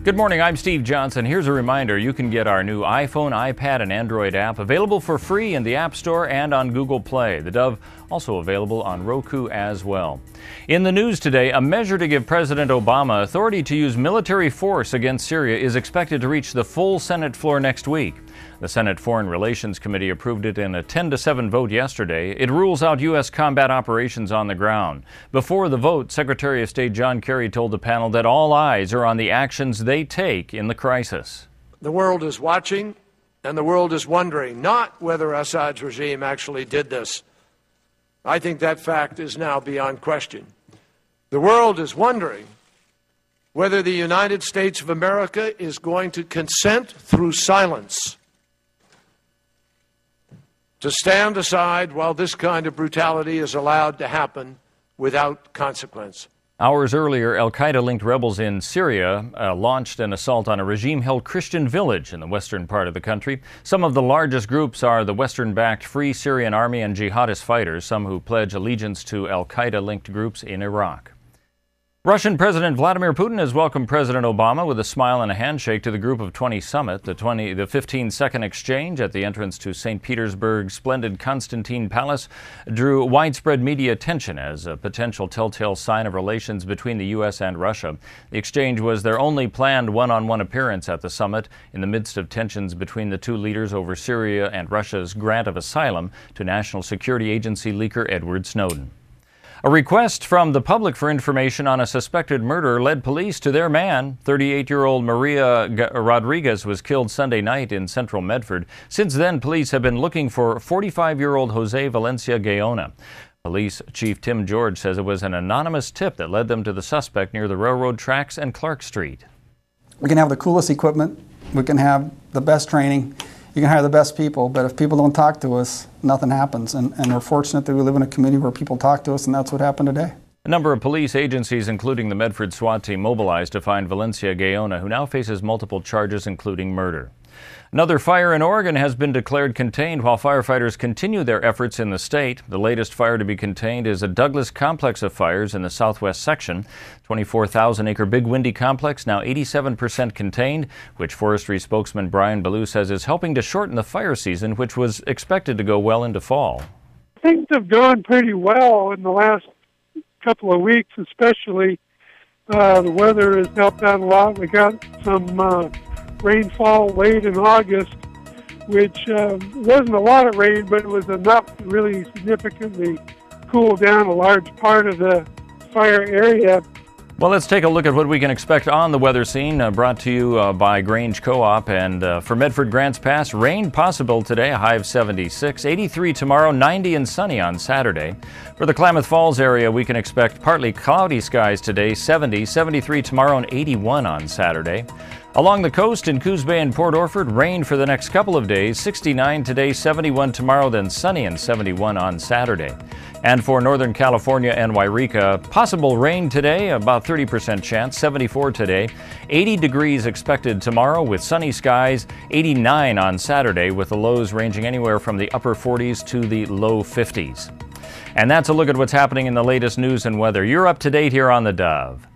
Good morning, I'm Steve Johnson. Here's a reminder, you can get our new iPhone, iPad, and Android app available for free in the App Store and on Google Play. The Dove also available on Roku as well. In the news today, a measure to give President Obama authority to use military force against Syria is expected to reach the full Senate floor next week. The Senate Foreign Relations Committee approved it in a 10-7 vote yesterday. It rules out U.S. combat operations on the ground. Before the vote, Secretary of State John Kerry told the panel that all eyes are on the actions they take in the crisis. The world is watching, and the world is wondering not whether Assad's regime actually did this. I think that fact is now beyond question. The world is wondering whether the United States of America is going to consent through silence to stand aside while this kind of brutality is allowed to happen without consequence. Hours earlier, al-Qaeda-linked rebels in Syria launched an assault on a regime-held Christian village in the western part of the country. Some of the largest groups are the Western-backed Free Syrian Army and jihadist fighters, some who pledge allegiance to al-Qaeda-linked groups in Iraq. Russian President Vladimir Putin has welcomed President Obama with a smile and a handshake to the Group of 20 summit. The 15-second exchange at the entrance to St. Petersburg's splendid Constantine Palace drew widespread media attention as a potential telltale sign of relations between the U.S. and Russia. The exchange was their only planned one-on-one appearance at the summit in the midst of tensions between the two leaders over Syria and Russia's grant of asylum to National Security Agency leaker Edward Snowden. A request from the public for information on a suspected murder led police to their man. 38-year-old Maria Rodriguez was killed Sunday night in central Medford. Since then, police have been looking for 45-year-old Jose Valencia Gaona. Police Chief Tim George says it was an anonymous tip that led them to the suspect near the railroad tracks and Clark Street. We can have the coolest equipment, we can have the best training, you can hire the best people, but if people don't talk to us, nothing happens. And we're fortunate that we live in a community where people talk to us, and that's what happened today. A number of police agencies, including the Medford SWAT team, mobilized to find Valencia Gaona, who now faces multiple charges, including murder. Another fire in Oregon has been declared contained while firefighters continue their efforts in the state. The latest fire to be contained is a Douglas complex of fires in the southwest section. 24,000-acre Big Windy complex, now 87% contained, which forestry spokesman Brian Ballou says is helping to shorten the fire season, which was expected to go well into fall. Things have gone pretty well in the last couple of weeks, especially. The weather has helped out a lot. We got some rainfall late in August, which wasn't a lot of rain, but it was enough to really significantly cool down a large part of the fire area. Well, let's take a look at what we can expect on the weather scene, brought to you by Grange Co-op. And for Medford Grants Pass, rain possible today, a high of 76, 83 tomorrow, 90 and sunny on Saturday. For the Klamath Falls area, we can expect partly cloudy skies today, 70, 73 tomorrow, and 81 on Saturday. Along the coast in Coos Bay and Port Orford, rain for the next couple of days, 69 today, 71 tomorrow, then sunny and 71 on Saturday. And for Northern California and Wairika, possible rain today, about 30% chance, 74 today, 80 degrees expected tomorrow with sunny skies, 89 on Saturday with the lows ranging anywhere from the upper 40s to the low 50s. And that's a look at what's happening in the latest news and weather. You're up to date here on the Dove.